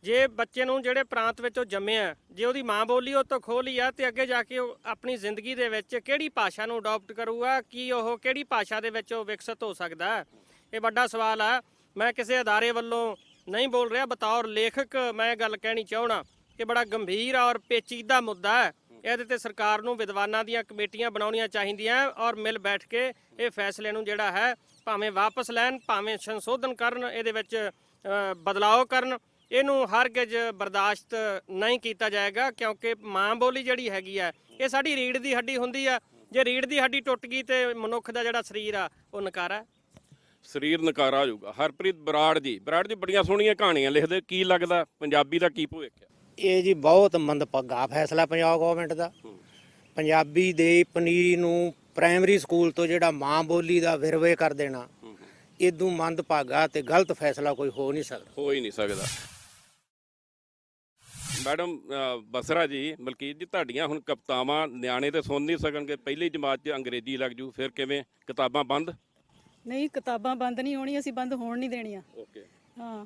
ਜੇ ਬੱਚੇ ਨੂੰ ਜਿਹੜੇ ਪ੍ਰਾਂਤ ਵਿੱਚ ਉਹ ਜੰਮਿਆ, ਜੇ ਉਹਦੀ ਮਾਂ ਬੋਲੀ ਉਹ ਤੋਂ ਖੋਹ ਲਈ ਆ ਤੇ ਅੱਗੇ ਜਾ ਕੇ ਉਹ ਆਪਣੀ ਜ਼ਿੰਦਗੀ ਦੇ ਵਿੱਚ ਕਿਹੜੀ ਭਾਸ਼ਾ ਨੂੰ ਅਡਾਪਟ ਕਰੂਗਾ? ਕੀ ਉਹ ਕਿਹੜੀ ਭਾਸ਼ਾ ਦੇ ਵਿੱਚ ਉਹ ਵਿਕਸਿਤ ਹੋ ਸਕਦਾ ਹੈ? ਇਹ ਵੱਡਾ ਸਵਾਲ ਆ। ਮੈਂ ਕਿਸੇ ਅਦਾਰੇ ਵੱਲੋਂ ਨਹੀਂ ਬੋਲ ਰਿਹਾ, ਬਤੌਰ ਲੇਖਕ ਮੈਂ ਇਹ ਗੱਲ ਕਹਿਣੀ ਚਾਹਣਾ ਕਿ ਬੜਾ ਗੰਭੀਰ ਔਰ ਪੇਚੀਦਾ ਮੁੱਦਾ ਹੈ। ਇਹਦੇ ਤੇ ਸਰਕਾਰ ਨੂੰ ਵਿਦਵਾਨਾਂ ਦੀਆਂ ਕਮੇਟੀਆਂ ਬਣਾਉਣੀਆਂ ਚਾਹੀਦੀਆਂ ਔਰ ਮਿਲ ਬੈਠ ਕੇ ਇਹ ਫੈਸਲੇ ਨੂੰ ਜਿਹੜਾ ਹੈ ਭਾਵੇਂ ਵਾਪਸ ਲੈਣ, ਭਾਵੇਂ ਸੰਸ਼ੋਧਨ ਕਰਨ, ਇਹਦੇ ਵਿੱਚ ਬਦਲਾਅ ਕਰਨ। ਇਹਨੂੰ ਹਰਗਿਜ਼ ਬਰਦਾਸ਼ਤ ਨਹੀਂ ਕੀਤਾ ਜਾਏਗਾ, ਕਿਉਂਕਿ ਮਾਂ ਬੋਲੀ ਜਿਹੜੀ ਹੈਗੀ ਆ ਇਹ ਸਾਡੀ ਰੀੜ੍ਹ ਦੀ ਹੱਡੀ ਹੁੰਦੀ ਆ। ਜੇ ਰੀੜ੍ਹ ਦੀ ਹੱਡੀ ਟੁੱਟ ਗਈ ਤੇ ਮਨੁੱਖ ਦਾ ਜਿਹੜਾ ਸਰੀਰ ਆ ਉਹ ਨਕਾਰਾ ਹੈ। ਸਰੀਰ ਨਕਾਰਾ ਹੋ ਜਾਊਗਾ। ਹਰਪ੍ਰੀਤ ਬਰਾੜ ਜੀ ਬੜੀਆਂ ਸੋਹਣੀਆਂ ਕਹਾਣੀਆਂ ਲਿਖਦੇ, ਕੀ ਲੱਗਦਾ ਪੰਜਾਬੀ ਦਾ ਕੀ ਭਵਿੱਖ ਹੈ? ਇਹ ਜੀ ਬਹੁਤ ਮੰਦਭਾਗਾ ਫੈਸਲਾ ਪੰਜਾਬ ਗਵਰਨਮੈਂਟ ਦਾ। ਪੰਜਾਬੀ ਦੇ ਪਨੀਰੀ ਨੂੰ ਪ੍ਰਾਇਮਰੀ ਸਕੂਲ ਤੋਂ ਜਿਹੜਾ ਮਾਂ ਬੋਲੀ ਦਾ ਵਿਰਵੇ ਕਰ ਦੇਣਾ, ਇਦੋਂ ਮੰਦਭਾਗਾ ਤੇ ਗਲਤ ਫੈਸਲਾ ਕੋਈ ਹੋ ਨਹੀਂ ਸਕਦਾ। ਹੋ ਹੀ ਨਹੀਂ ਸਕਦਾ। ਮੈਡਮ ਬਸਰਾ ਜੀ, ਮਲਕੀਤ ਜੀ, ਤੁਹਾਡੀਆਂ ਹੁਣ ਕਵਿਤਾਵਾਂ ਨਿਆਣੇ ਤੇ ਸੁਣ ਨਹੀਂ ਸਕਣਗੇ, ਪਹਿਲੀ ਜਮਾਤ 'ਚ ਅੰਗਰੇਜ਼ੀ ਲੱਗ ਜੂ, ਫਿਰ ਕਿਵੇਂ? ਕਿਤਾਬਾਂ ਬੰਦ? ਨਹੀਂ, ਕਿਤਾਬਾਂ ਬੰਦ ਨਹੀਂ ਹੋਣੀਆਂ, ਅਸੀਂ ਬੰਦ ਹੋਣ ਨਹੀਂ ਦੇਣੀਆਂ। ਓਕੇ। ਹਾਂ,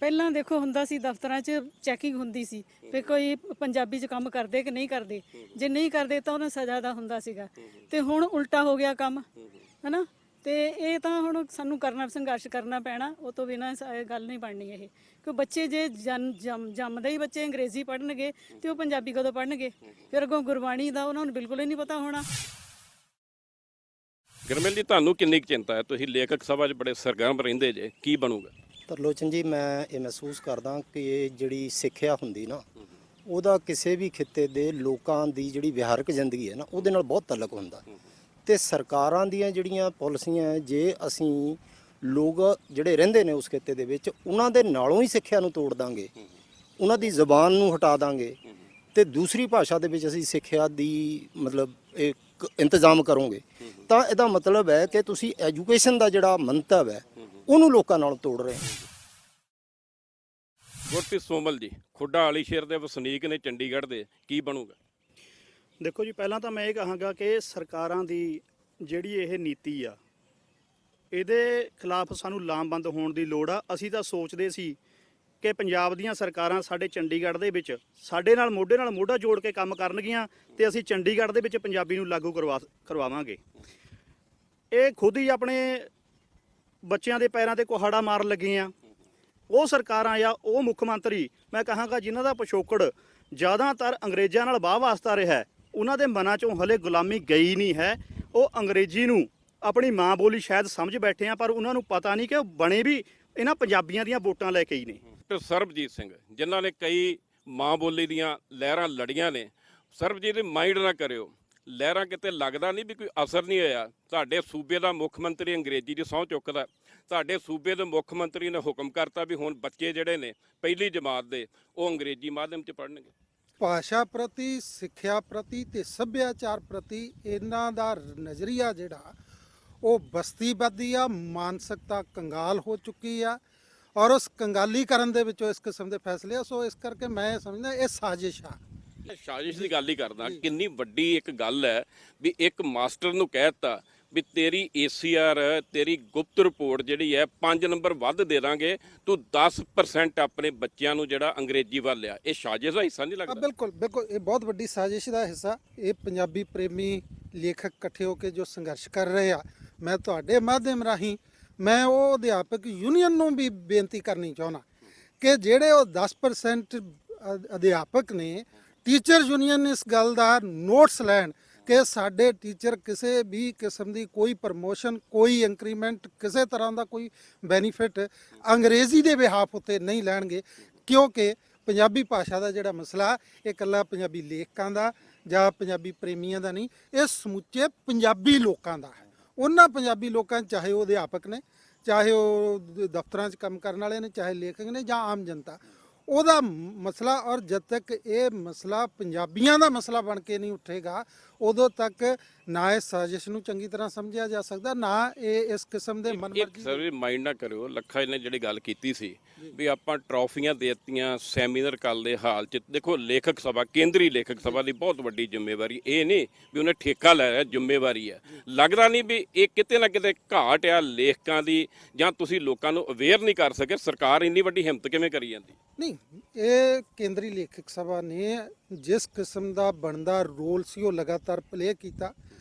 ਪਹਿਲਾਂ ਦੇਖੋ ਹੁੰਦਾ ਸੀ ਦਫ਼ਤਰਾਂ 'ਚ ਚੈਕਿੰਗ ਹੁੰਦੀ ਸੀ ਵੀ ਕੋਈ ਪੰਜਾਬੀ 'ਚ ਕੰਮ ਕਰਦੇ ਕਿ ਨਹੀਂ ਕਰਦੇ। ਜੇ ਨਹੀਂ ਕਰਦੇ ਤਾਂ ਉਹਨਾਂ ਸਜ਼ਾ ਦਾ ਹੁੰਦਾ ਸੀਗਾ, ਤੇ ਹੁਣ ਉਲਟਾ ਹੋ ਗਿਆ ਕੰਮ, ਹਨਾ। ਤੇ ਇਹ ਤਾਂ ਹੁਣ ਸਾਨੂੰ ਸੰਘਰਸ਼ ਕਰਨਾ ਪੈਣਾ, ਉਹ ਤੋਂ ਬਿਨਾਂ ਗੱਲ ਨਹੀਂ ਬਣਨੀ। ਇਹ ਕਿ ਬੱਚੇ ਜੇ ਜੰਮਦੇ ਹੀ ਬੱਚੇ ਅੰਗਰੇਜ਼ੀ ਪੜ੍ਹਨਗੇ ਤੇ ਉਹ ਪੰਜਾਬੀ ਕਦੋਂ ਪੜ੍ਹਨਗੇ? ਫਿਰ ਅੱਗੋਂ ਗੁਰਬਾਣੀ ਦਾ ਉਹਨਾਂ ਨੂੰ ਬਿਲਕੁਲ ਹੀ ਨਹੀਂ ਪਤਾ ਹੋਣਾ। ਗੁਰਮੇਲ ਜੀ, ਤੁਹਾਨੂੰ ਕਿੰਨੀ ਕੁ ਚਿੰਤਾ ਹੈ? ਤੁਸੀਂ ਲੇਖਕ ਸਭਾ 'ਚ ਬੜੇ ਸਰਗਰਮ ਰਹਿੰਦੇ ਜੇ, ਕੀ ਬਣੂਗਾ? ਤਰਲੋਚਨ ਜੀ, ਮੈਂ ਇਹ ਮਹਿਸੂਸ ਕਰਦਾ ਕਿ ਇਹ ਜਿਹੜੀ ਸਿੱਖਿਆ ਹੁੰਦੀ ਨਾ, ਉਹਦਾ ਕਿਸੇ ਵੀ ਖਿੱਤੇ ਦੇ ਲੋਕਾਂ ਦੀ ਜਿਹੜੀ ਵਿਹਾਰਕ ਜ਼ਿੰਦਗੀ ਹੈ ਨਾ, ਉਹਦੇ ਨਾਲ ਬਹੁਤ ਤਾਲੁਕ ਹੁੰਦਾ। ਤੇ ਸਰਕਾਰਾਂ ਦੀਆਂ ਜਿਹੜੀਆਂ ਪਾਲਿਸੀਆਂ, ਜੇ ਅਸੀਂ ਲੋਕ ਜਿਹੜੇ ਰਹਿੰਦੇ ਨੇ ਉਸ ਖਿੱਤੇ ਦੇ ਵਿੱਚ, ਉਹਨਾਂ ਦੇ ਨਾਲੋਂ ਹੀ ਸਿੱਖਿਆ ਨੂੰ ਤੋੜ ਦਾਂਗੇ, ਉਹਨਾਂ ਦੀ ਜ਼ੁਬਾਨ ਨੂੰ ਹਟਾ ਦਾਂਗੇ ਤੇ ਦੂਸਰੀ ਭਾਸ਼ਾ ਦੇ ਵਿੱਚ ਅਸੀਂ ਸਿੱਖਿਆ ਦੀ ਮਤਲਬ ਇੱਕ ਇੰਤਜ਼ਾਮ ਕਰੋਗੇ, ਤਾਂ ਇਹਦਾ ਮਤਲਬ ਹੈ ਕਿ ਤੁਸੀਂ ਐਜੂਕੇਸ਼ਨ ਦਾ ਜਿਹੜਾ ਮੰਤਵ ਹੈ ਉਹਨੂੰ ਲੋਕਾਂ ਨਾਲ ਤੋੜ ਰਹੇ ਹੋ। ਗੁਰਪ੍ਰੀਤ ਸੋਮਲ ਜੀ, ਖੁੱਡਾ ਵਾਲੀ ਸ਼ੇਰ ਦੇ ਵਸਨੀਕ ਨੇ ਚੰਡੀਗੜ੍ਹ ਦੇ, ਕੀ ਬਣੂਗਾ? ਦੇਖੋ ਜੀ, ਪਹਿਲਾਂ ਤਾਂ ਮੈਂ ਇਹ ਕਹਾਂਗਾ ਕਿ ਸਰਕਾਰਾਂ ਦੀ ਜਿਹੜੀ ਇਹ ਨੀਤੀ ਆ, ਇਹਦੇ ਖਿਲਾਫ ਸਾਨੂੰ ਲਾਮਬੰਦ ਹੋਣ ਦੀ ਲੋੜ ਆ। ਅਸੀਂ ਤਾਂ ਸੋਚਦੇ ਸੀ ਕਿ ਪੰਜਾਬ ਦੀਆਂ ਸਰਕਾਰਾਂ ਸਾਡੇ ਚੰਡੀਗੜ੍ਹ ਦੇ ਵਿੱਚ ਸਾਡੇ ਨਾਲ ਮੋਢਾ ਜੋੜ ਕੇ ਕੰਮ ਕਰਨਗੀਆਂ ਤੇ ਅਸੀਂ ਚੰਡੀਗੜ੍ਹ ਦੇ ਵਿੱਚ ਪੰਜਾਬੀ ਨੂੰ ਲਾਗੂ ਕਰਵਾਵਾਂਗੇ। ਇਹ ਖੁਦ ਹੀ ਆਪਣੇ ਬੱਚਿਆਂ ਦੇ ਪੈਰਾਂ ਤੇ ਕੁਹਾੜਾ ਮਾਰਨ ਲੱਗੇ ਆ। ਉਹ ਸਰਕਾਰਾਂ ਜਾਂ ਉਹ ਮੁੱਖ ਮੰਤਰੀ, ਮੈਂ ਕਹਾਂਗਾ ਜਿਨ੍ਹਾਂ ਦਾ ਪਿਛੋਕੜ ਜ਼ਿਆਦਾਤਰ ਅੰਗਰੇਜ਼ਾਂ ਨਾਲ ਵਾਹ ਵਾਸਤਾ ਰਿਹਾ, ਉਹਨਾਂ ਦੇ ਮਨਾਂ 'ਚੋਂ ਹਲੇ ਗੁਲਾਮੀ ਗਈ ਨਹੀਂ ਹੈ। ਉਹ ਅੰਗਰੇਜ਼ੀ ਨੂੰ ਆਪਣੀ ਮਾਂ ਬੋਲੀ ਸ਼ਾਇਦ ਸਮਝ ਬੈਠੇ ਆ, ਪਰ ਉਹਨਾਂ ਨੂੰ ਪਤਾ ਨਹੀਂ ਕਿ ਉਹ ਬਣੇ ਵੀ ਇਹਨਾਂ ਪੰਜਾਬੀਆਂ ਦੀਆਂ ਵੋਟਾਂ ਲੈ ਕੇ ਹੀ ਨੇ। ਸਰਬਜੀਤ ਸਿੰਘ, ਜਿਨ੍ਹਾਂ ਨੇ ਕਈ ਮਾਂ ਬੋਲੀ ਦੀਆਂ ਲਹਿਰਾਂ ਲੜੀਆਂ ਨੇ, ਸਰਬਜੀਤ ਦੀ ਮਾਈਂਡ ਨਾ ਕਰਿਓ, ਲਹਿਰਾਂ ਕਿਤੇ ਲੱਗਦਾ ਨਹੀਂ ਵੀ ਕੋਈ ਅਸਰ ਨਹੀਂ ਹੋਇਆ। ਤੁਹਾਡੇ ਸੂਬੇ ਦਾ ਮੁੱਖ ਮੰਤਰੀ ਅੰਗਰੇਜ਼ੀ ਦੀ ਸਹੁੰ ਚੁੱਕਦਾ, ਤੁਹਾਡੇ ਸੂਬੇ ਦੇ ਮੁੱਖ ਮੰਤਰੀ ਨੇ ਹੁਕਮ ਕਰਤਾ ਵੀ ਹੁਣ ਬੱਚੇ ਜਿਹੜੇ ਨੇ ਪਹਿਲੀ ਜਮਾਤ ਦੇ ਉਹ ਅੰਗਰੇਜ਼ੀ ਮਾਧਿਅਮ 'ਚ ਪੜ੍ਹਨਗੇ। ਭਾਸ਼ਾ ਪ੍ਰਤੀ, ਸਿੱਖਿਆ ਪ੍ਰਤੀ ਤੇ ਸੱਭਿਆਚਾਰ ਪ੍ਰਤੀ ਇਹਨਾਂ ਦਾ ਨਜ਼ਰੀਆ ਜਿਹੜਾ ਉਹ ਬਸਤੀਵਾਦੀ ਆ, ਮਾਨਸਿਕਤਾ ਕੰਗਾਲ ਹੋ ਚੁੱਕੀ ਆ, ਔਰ ਉਸ ਕੰਗਾਲੀਕਰਨ ਦੇ ਵਿੱਚੋਂ ਇਸ ਕਿਸਮ ਦੇ ਫੈਸਲੇ ਆ। ਸੋ ਇਸ ਕਰਕੇ ਮੈਂ ਸਮਝਦਾ ਇਹ ਸਾਜ਼ਿਸ਼ ਆ। ਸਾਜ਼ਿਸ਼ ਦੀ ਗੱਲ ਹੀ ਕਰਦਾ, ਕਿੰਨੀ ਵੱਡੀ ਇੱਕ ਗੱਲ ਹੈ ਵੀ ਇੱਕ ਮਾਸਟਰ ਨੂੰ ਕਹਿ ਦਿੱਤਾ ਵੀ ਤੇਰੀ ACR, ਤੇਰੀ ਗੁਪਤ ਰਿਪੋਰਟ ਜਿਹੜੀ ਹੈ 5 ਨੰਬਰ ਵੱਧ ਦੇ ਦਾਂਗੇ, ਤੂੰ 10% ਆਪਣੇ ਬੱਚਿਆਂ ਨੂੰ ਜਿਹੜਾ ਅੰਗਰੇਜ਼ੀ ਵੱਲ ਲਿਆ। ਇਹ ਸਾਜ਼ਿਸ਼ ਦਾ ਹਿੱਸਾ ਨਹੀਂ ਲੱਗਦਾ? ਬਿਲਕੁਲ ਬਿਲਕੁਲ, ਇਹ ਬਹੁਤ ਵੱਡੀ ਸਾਜ਼ਿਸ਼ ਦਾ ਹਿੱਸਾ। ਇਹ ਪੰਜਾਬੀ ਪ੍ਰੇਮੀ ਲੇਖਕ ਇਕੱਠੇ ਹੋ ਕੇ ਜੋ ਸੰਘਰਸ਼ ਕਰ ਰਹੇ ਆ, ਮੈਂ ਤੁਹਾਡੇ ਮਾਧਿਅਮ ਰਾਹੀਂ ਮੈਂ ਉਹ ਅਧਿਆਪਕ ਯੂਨੀਅਨ ਨੂੰ ਵੀ ਬੇਨਤੀ ਕਰਨੀ ਚਾਹੁੰਦਾ ਕਿ ਜਿਹੜੇ ਉਹ 10% ਅਧਿਆਪਕ ਨੇ, ਟੀਚਰ ਯੂਨੀਅਨ ਇਸ ਗੱਲ ਦਾ ਨੋਟਸ ਲੈਣ ਕਿ ਸਾਡੇ ਟੀਚਰ ਕਿਸੇ ਵੀ ਕਿਸਮ ਦੀ ਕੋਈ ਪ੍ਰਮੋਸ਼ਨ, ਕੋਈ ਇੰਕਰੀਮੈਂਟ, ਕਿਸੇ ਤਰ੍ਹਾਂ ਦਾ ਕੋਈ ਬੈਨੀਫਿਟ ਅੰਗਰੇਜ਼ੀ ਦੇ ਬਿਹਾਫ ਉੱਤੇ ਨਹੀਂ ਲੈਣਗੇ, ਕਿਉਂਕਿ ਪੰਜਾਬੀ ਭਾਸ਼ਾ ਦਾ ਜਿਹੜਾ ਮਸਲਾ ਇਹ ਇਕੱਲਾ ਪੰਜਾਬੀ ਲੇਖਕਾਂ ਦਾ ਜਾਂ ਪੰਜਾਬੀ ਪ੍ਰੇਮੀਆਂ ਦਾ ਨਹੀਂ, ਇਹ ਸਮੁੱਚੇ ਪੰਜਾਬੀ ਲੋਕਾਂ ਦਾ ਹੈ। ਉਹਨਾਂ ਪੰਜਾਬੀ ਲੋਕਾਂ, ਚਾਹੇ ਉਹ ਅਧਿਆਪਕ ਨੇ, ਚਾਹੇ ਉਹ ਦਫ਼ਤਰਾਂ 'ਚ ਕੰਮ ਕਰਨ ਵਾਲੇ ਨੇ, ਚਾਹੇ ਲੇਖਕ ਨੇ ਜਾਂ ਆਮ ਜਨਤਾ, ਉਹਦਾ ਮਸਲਾ। ਔਰ ਜਦ ਤੱਕ ਇਹ ਮਸਲਾ ਪੰਜਾਬੀਆਂ ਦਾ ਮਸਲਾ ਬਣ ਕੇ ਨਹੀਂ ਉੱਠੇਗਾ, ਉਦੋਂ ਤੱਕ ਨਾ ਇਸ ਸਾਜ਼ਿਸ਼ ਨੂੰ ਚੰਗੀ ਤਰ੍ਹਾਂ ਸਮਝਿਆ ਜਾ ਸਕਦਾ, ਨਾ ਇਹ ਇਸ ਕਿਸਮ ਦੇ ਇੱਕ ਮਨਮਰਜ਼ੀ ਸਰ ਵੀ ਮਾਈਂਡ ਨਾ ਕਰਿਓ, ਲੱਖਾ ਜੀ ਨੇ ਜਿਹੜੀ ਗੱਲ ਕੀਤੀ ਸੀ ਵੀ ਆਪਾਂ ਟਰੋਫੀਆਂ ਦੇ ਦਿੱਤੀਆਂ, ਸੈਮੀਨਾਰ ਕੱਲ ਦੇ ਹਾਲ 'ਚ ਦੇਖੋ, ਲੇਖਕ ਸਭਾ, ਕੇਂਦਰੀ ਲੇਖਕ ਸਭਾ ਦੀ ਬਹੁਤ ਵੱਡੀ ਜ਼ਿੰਮੇਵਾਰੀ ਇਹ ਨਹੀਂ ਵੀ ਉਹਨੇ ਠੇਕਾ ਲੈ ਲਿਆ, ਜ਼ਿੰਮੇਵਾਰੀ ਹੈ। ਲੱਗਦਾ ਨਹੀਂ ਵੀ ਇਹ ਕਿਤੇ ਨਾ ਕਿਤੇ ਘਾਟ ਆ ਲੇਖਕਾਂ ਦੀ, ਜਾਂ ਤੁਸੀਂ ਲੋਕਾਂ ਨੂੰ ਅਵੇਅਰ ਨਹੀਂ ਕਰ ਸਕੇ? ਸਰਕਾਰ ਇੰਨੀ ਵੱਡੀ ਹਿੰਮਤ ਕਿਵੇਂ ਕਰੀ ਜਾਂਦੀ? ਨਹੀਂ, ਇਹ ਕੇਂਦਰੀ ਲੇਖਕ ਸਭਾ ਨੇ ਜਿਸ ਕਿਸਮ ਦਾ ਬਣਦਾ ਰੋਲ ਸੀ ਉਹ ਲਗਾਤਾਰ ਪਲੇ ਕੀਤਾ।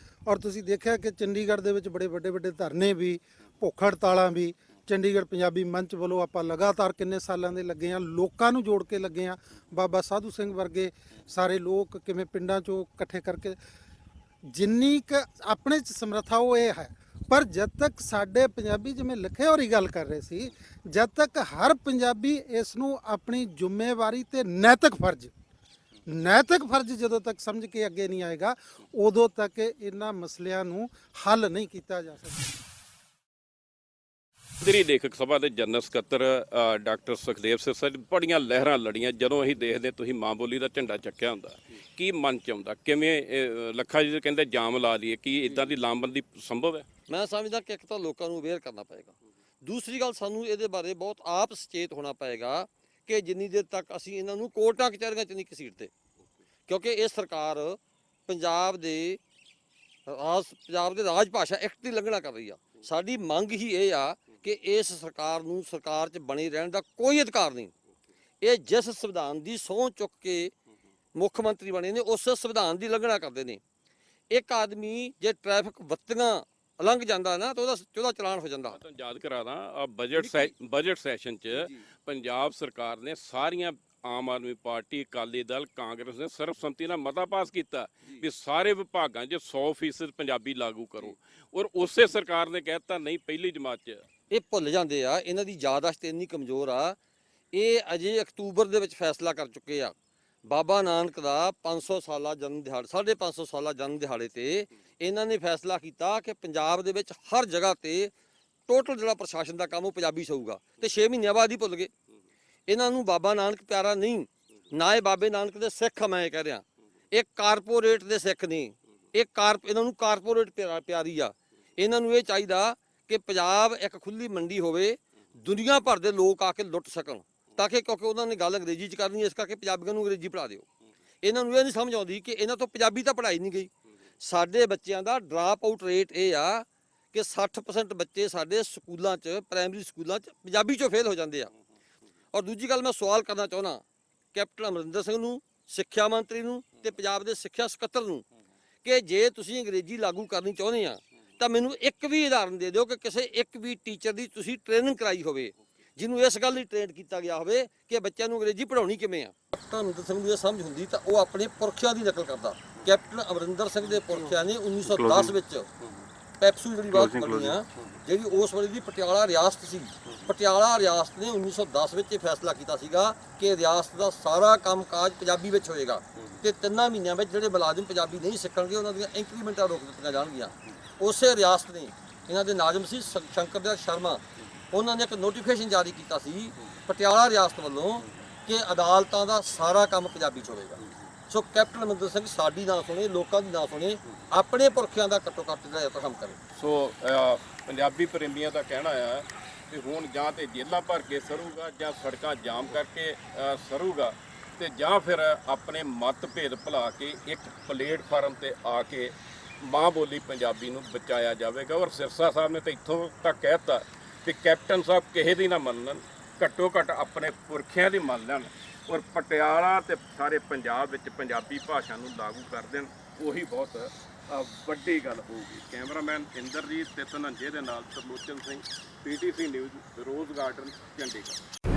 ਔਰ ਤੁਸੀਂ ਦੇਖਿਆ ਕਿ ਚੰਡੀਗੜ੍ਹ ਦੇ ਵਿੱਚ ਬੜੇ ਵੱਡੇ ਧਰਨੇ ਵੀ, ਭੁੱਖ ਹੜਤਾਲਾਂ ਵੀ, ਚੰਡੀਗੜ੍ਹ ਪੰਜਾਬੀ ਮੰਚ ਵੱਲੋਂ ਆਪਾਂ ਲਗਾਤਾਰ ਕਿੰਨੇ ਸਾਲਾਂ ਦੇ ਲੱਗੇ ਆ, ਲੋਕਾਂ ਨੂੰ ਜੋੜ ਕੇ ਲੱਗੇ ਆ। ਬਾਬਾ ਸਾਧੂ ਸਿੰਘ ਵਰਗੇ ਸਾਰੇ ਲੋਕ ਕਿਵੇਂ ਪਿੰਡਾਂ 'ਚੋਂ ਇਕੱਠੇ ਕਰਕੇ, ਜਿੰਨੀ ਕੁ ਆਪਣੇ 'ਚ ਸਮਰੱਥਾ ਉਹ ਇਹ ਹੈ। ਪਰ ਜਦ ਤੱਕ ਸਾਡੇ ਪੰਜਾਬੀ, ਜਿਵੇਂ ਲਿਖੇ ਹੋਰੀ ਗੱਲ ਕਰ ਰਹੇ ਸੀ, ਜਦ ਤੱਕ ਹਰ ਪੰਜਾਬੀ ਇਸ ਨੂੰ ਆਪਣੀ ਜ਼ਿੰਮੇਵਾਰੀ ਤੇ ਨੈਤਿਕ ਫਰਜ਼ ਜਦੋਂ ਤੱਕ ਸਮਝ ਕੇ ਅੱਗੇ ਨਹੀਂ ਆਏਗਾ, ਉਦੋਂ ਤੱਕ ਇਹਨਾਂ ਮਸਲਿਆਂ ਨੂੰ ਹੱਲ ਨਹੀਂ ਕੀਤਾ ਜਾ ਸਕਦਾ। ਕੇਂਦਰੀ ਲੇਖਕ ਸਭਾ ਦੇ ਜਨਰਲ ਸਕੱਤਰ ਡਾਕਟਰ ਸੁਖਦੇਵ ਸਿੰਘ ਸਰ, ਬੜੀਆਂ ਲਹਿਰਾਂ ਲੜੀਆਂ ਜਦੋਂ ਅਸੀਂ ਦੇਖਦੇ ਤੁਸੀਂ ਮਾਂ ਬੋਲੀ ਦਾ ਝੰਡਾ ਚੱਕਿਆ ਹੁੰਦਾ, ਕੀ ਮਨ ਚ ਆਉਂਦਾ? ਕਿਵੇਂ ਲੱਖਾ ਜੀ ਕਹਿੰਦੇ ਜਾਮ ਲਾ ਲਈਏ, ਕੀ ਇਦਾਂ ਦੀ ਲਾਮਬੰਦੀ ਸੰਭਵ ਹੈ? ਮੈਂ ਸਮਝਦਾ ਕਿ ਇੱਕ ਤਾਂ ਲੋਕਾਂ ਨੂੰ ਅਵੇਅਰ ਕਰਨਾ ਪਏਗਾ, ਦੂਸਰੀ ਗੱਲ ਸਾਨੂੰ ਇਹਦੇ ਬਾਰੇ ਬਹੁਤ ਆਪ ਸੁਚੇਤ ਹੋਣਾ ਪਏਗਾ ਕਿ ਜਿੰਨੀ ਦੇਰ ਤੱਕ ਅਸੀਂ ਇਹਨਾਂ ਨੂੰ ਕੋਰਟਾਂ ਕਚਹਿਰੀਆਂ 'ਚ ਨਹੀਂ ਘਸੀਟਦੇ, ਕਿਉਂਕਿ ਇਹ ਸਰਕਾਰ ਪੰਜਾਬ ਦੇ ਰਾਜ ਭਾਸ਼ਾ ਐਕਟ ਦੀ ਉਲੰਘਣਾ ਕਰ ਰਹੀ ਆ। ਸਾਡੀ ਮੰਗ ਹੀ ਇਹ ਆ ਕਿ ਇਸ ਸਰਕਾਰ ਨੂੰ ਸਰਕਾਰ 'ਚ ਬਣੇ ਰਹਿਣ ਦਾ ਕੋਈ ਅਧਿਕਾਰ ਨਹੀਂ। ਇਹ ਜਿਸ ਸੰਵਿਧਾਨ ਦੀ ਸਹੁੰ ਚੁੱਕ ਕੇ ਮੁੱਖ ਮੰਤਰੀ ਬਣੇ ਨੇ, ਉਸ ਸੰਵਿਧਾਨ ਦੀ ਉਲੰਘਣਾ ਕਰਦੇ ਨੇ। ਇੱਕ ਆਦਮੀ ਜੇ ਟ੍ਰੈਫਿਕ ਬੱਤੀਆਂ ਲੰਘ ਜਾਂਦਾ ਨਾ ਤਾਂ ਉਹਦਾ ਚਲਾਨ ਹੋ ਜਾਂਦਾ। ਮੈਂ ਤੁਹਾਨੂੰ ਯਾਦ ਕਰਾ ਦਾਂ, ਬਜਟ ਸੈਸ਼ਨ 'ਚ ਪੰਜਾਬ ਸਰਕਾਰ ਨੇ ਸਾਰੀਆਂ ਆਮ ਆਦਮੀ ਪਾਰਟੀ, ਅਕਾਲੀ ਦਲ, ਕਾਂਗਰਸ ਨੇ ਸਰਬਸੰਮਤੀ ਨਾਲ ਮਤਾ ਪਾਸ ਕੀਤਾ ਵੀ ਸਾਰੇ ਵਿਭਾਗਾਂ 'ਚ 100% ਪੰਜਾਬੀ ਲਾਗੂ ਕਰੋ। ਔਰ ਉਸੇ ਸਰਕਾਰ ਨੇ ਕਹਿਤਾ ਨਹੀਂ, ਪਹਿਲੀ ਜਮਾਤ 'ਚ। ਇਹ ਭੁੱਲ ਜਾਂਦੇ ਆ, ਇਹਨਾਂ ਦੀ ਯਾਦਾਸ਼ਤ ਇੰਨੀ ਕਮਜ਼ੋਰ ਆ। ਇਹ ਅਜੇ ਅਕਤੂਬਰ ਦੇ ਵਿੱਚ ਫੈਸਲਾ ਕਰ ਚੁੱਕੇ ਆ ਬਾਬਾ ਨਾਨਕ ਦਾ 500 ਸਾਲਾ ਜਨਮ ਦਿਹਾੜਾ, 550 ਸਾਲਾ ਜਨਮ ਦਿਹਾੜੇ ਤੇ ਇਹਨਾਂ ਨੇ ਫੈਸਲਾ ਕੀਤਾ ਕਿ ਪੰਜਾਬ ਦੇ ਵਿੱਚ ਹਰ ਜਗ੍ਹਾ ਤੇ ਟੋਟਲ ਜਿਹੜਾ ਪ੍ਰਸ਼ਾਸਨ ਦਾ ਕੰਮ ਉਹ ਪੰਜਾਬੀ 'ਚ ਹੋਊਗਾ, ਤੇ 6 ਮਹੀਨਿਆਂ ਬਾਅਦ ਹੀ ਭੁੱਲ ਗਏ। ਇਹਨਾਂ ਨੂੰ ਬਾਬਾ ਨਾਨਕ ਪਿਆਰਾ ਨਹੀਂ, ਨਾ ਇਹ ਬਾਬੇ ਨਾਨਕ ਦੇ ਸਿੱਖ, ਮੈਂ ਇਹ ਕਹਿ ਰਿਹਾ, ਇਹ ਕਾਰਪੋਰੇਟ ਦੇ ਸਿੱਖ ਨੇ। ਇਹਨਾਂ ਨੂੰ ਕਾਰਪੋਰੇਟ ਪਿਆਰੀ ਆ। ਇਹਨਾਂ ਨੂੰ ਇਹ ਚਾਹੀਦਾ ਕਿ ਪੰਜਾਬ ਇੱਕ ਖੁੱਲੀ ਮੰਡੀ ਹੋਵੇ, ਦੁਨੀਆ ਭਰ ਦੇ ਲੋਕ ਆ ਕੇ ਲੁੱਟ ਸਕਣ, ਤਾਂ ਕਿ ਕਿਉਂਕਿ ਉਹਨਾਂ ਨੇ ਗੱਲ ਅੰਗਰੇਜ਼ੀ 'ਚ ਕਰਨੀ, ਇਸ ਕਰਕੇ ਪੰਜਾਬੀਆਂ ਨੂੰ ਅੰਗਰੇਜ਼ੀ ਪੜ੍ਹਾ ਦਿਓ। ਇਹਨਾਂ ਨੂੰ ਇਹ ਨਹੀਂ ਸਮਝ ਆਉਂਦੀ ਕਿ ਇਹਨਾਂ ਤੋਂ ਪੰਜਾਬੀ ਤਾਂ ਪੜ੍ਹਾਈ ਨਹੀਂ ਗਈ। ਸਾਡੇ ਬੱਚਿਆਂ ਦਾ ਡਰਾਪ ਆਊਟ ਰੇਟ ਇਹ ਆ ਕਿ 60% ਬੱਚੇ ਸਾਡੇ ਸਕੂਲਾਂ 'ਚ, ਪ੍ਰਾਇਮਰੀ ਸਕੂਲਾਂ 'ਚ ਪੰਜਾਬੀ 'ਚੋਂ ਫੇਲ ਹੋ ਜਾਂਦੇ ਆ। ਔਰ ਦੂਜੀ ਗੱਲ ਮੈਂ ਸਵਾਲ ਕਰਨਾ ਚਾਹੁੰਦਾ ਕੈਪਟਨ ਅਮਰਿੰਦਰ ਸਿੰਘ ਨੂੰ, ਸਿੱਖਿਆ ਮੰਤਰੀ ਨੂੰ ਤੇ ਪੰਜਾਬ ਦੇ ਸਿੱਖਿਆ ਸਕੱਤਰ ਨੂੰ, ਕਿ ਜੇ ਤੁਸੀਂ ਅੰਗਰੇਜ਼ੀ ਲਾਗੂ ਕਰਨੀ ਚਾਹੁੰਦੇ ਆ ਤਾਂ ਮੈਨੂੰ ਇੱਕ ਵੀ ਉਦਾਹਰਨ ਦੇ ਦਿਓ ਕਿ ਕਿਸੇ ਇੱਕ ਵੀ ਟੀਚਰ ਦੀ ਤੁਸੀਂ ਟ੍ਰੇਨਿੰਗ ਕਰਾਈ ਹੋਵੇ ਜਿਹਨੂੰ ਇਸ ਗੱਲ ਲਈ ਟ੍ਰੇਨ ਕੀਤਾ ਗਿਆ ਹੋਵੇ ਕਿ ਬੱਚਿਆਂ ਨੂੰ ਅੰਗਰੇਜ਼ੀ ਪੜ੍ਹਾਉਣੀ ਕਿਵੇਂ ਆ। ਕੈਪਟਨ ਅਮਰਿੰਦਰ ਸਿੰਘ ਨੂੰ ਇਹ ਸਮਝ ਹੁੰਦੀ ਤਾਂ ਉਹ ਆਪਣੇ ਪੁਰਖਿਆਂ ਦੀ ਨਕਲ ਕਰਦਾ। ਕੈਪਟਨ ਅਮਰਿੰਦਰ ਸਿੰਘ ਦੇ ਪੁਰਖਿਆਂ ਨੇ 1910 ਵਿੱਚ ਪੈਪਸੂ ਜਿਹੜੀ ਬਾਤ ਬਣੀ ਆ, ਜਿਹੜੀ ਉਸ ਵੇਲੇ ਦੀ ਪਟਿਆਲਾ ਰਿਆਸਤ ਸੀ, ਪਟਿਆਲਾ ਰਿਆਸਤ ਨੇ 1910 ਵਿੱਚ ਇਹ ਫੈਸਲਾ ਕੀਤਾ ਸੀਗਾ ਕਿ ਰਿਆਸਤ ਦਾ ਸਾਰਾ ਕੰਮਕਾਜ ਪੰਜਾਬੀ ਵਿੱਚ ਹੋਏਗਾ ਤੇ 3 ਮਹੀਨਿਆਂ ਵਿੱਚ ਜਿਹੜੇ ਮੁਲਾਜ਼ਮ ਪੰਜਾਬੀ ਨਹੀਂ ਸਿੱਖਣਗੇ ਉਹਨਾਂ ਦੀਆਂ ਇੰਕਰੀਮੈਂਟਾਂ ਰੋਕ ਦਿੱਤੀਆਂ ਜਾਣਗੀਆਂ। ਉਸੇ ਰਿਆਸਤ ਨੇ, ਇਹਨਾਂ ਦੇ ਨਾਜ਼ਮ ਸੀ ਸ਼ੰਕਰ ਦਯਾਲ ਸ਼ਰਮਾ, ਉਹਨਾਂ ਨੇ ਇੱਕ ਨੋਟੀਫਿਕੇਸ਼ਨ ਜਾਰੀ ਕੀਤਾ ਸੀ ਪਟਿਆਲਾ ਰਿਆਸਤ ਵੱਲੋਂ ਕਿ ਅਦਾਲਤਾਂ ਦਾ ਸਾਰਾ ਕੰਮ ਪੰਜਾਬੀ 'ਚ ਹੋਵੇਗਾ। ਸੋ ਕੈਪਟਨ ਅਮਰਿੰਦਰ ਸਿੰਘ ਸਾਡੀ ਨਾ ਸੁਣੇ, ਲੋਕਾਂ ਦੀ ਨਾ ਸੁਣੇ, ਆਪਣੇ ਪੁਰਖਿਆਂ ਦਾ ਘੱਟੋ ਘੱਟ ਜਿਹੜਾ ਕੰਮ ਕਰੇ। ਸੋ ਪੰਜਾਬੀ ਪ੍ਰੇਮੀਆਂ ਦਾ ਕਹਿਣਾ ਆ ਕਿ ਹੁਣ ਜਾਂ ਤੇ ਜੇਲ੍ਹਾਂ ਭਰ ਕੇ ਸਰੂਗਾ, ਜਾਂ ਸੜਕਾਂ ਜਾਮ ਕਰਕੇ ਸਰੂਗਾ, ਤੇ ਜਾਂ ਫਿਰ ਆਪਣੇ ਮਤਭੇਦ ਭੁਲਾ ਕੇ ਇੱਕ ਪਲੇਟਫਾਰਮ ਤੇ ਆ ਕੇ ਮਾਂ ਬੋਲੀ ਪੰਜਾਬੀ ਨੂੰ ਬਚਾਇਆ ਜਾਵੇਗਾ। ਔਰ ਸਿਰਸਾ ਸਾਹਿਬ ਨੇ ਤਾਂ ਇੱਥੋਂ ਤੱਕ ਕਹਿਤਾ ਕਿ ਕੈਪਟਨ ਸਾਹਿਬ ਕਿਸੇ ਦੀ ਨਾ ਮੰਨਣ, ਘੱਟੋ ਘੱਟ ਆਪਣੇ ਪੁਰਖਿਆਂ ਦੀ ਮੰਨ ਲੈਣ, ਔਰ ਪਟਿਆਲਾ ਤੇ ਸਾਰੇ ਪੰਜਾਬ ਵਿੱਚ ਪੰਜਾਬੀ ਭਾਸ਼ਾ ਨੂੰ ਲਾਗੂ ਕਰ ਦੇਣ। ਉਹੀ ਬਹੁਤ ਵੱਡੀ ਗੱਲ ਹੋਊਗੀ। ਕੈਮਰਾਮੈਨ ਇੰਦਰਜੀਤ ਤੇ ਧਨੰਜੇ ਦੇ ਨਾਲ Tarlochan Singh, PTC news, rose garden, Chandigarh.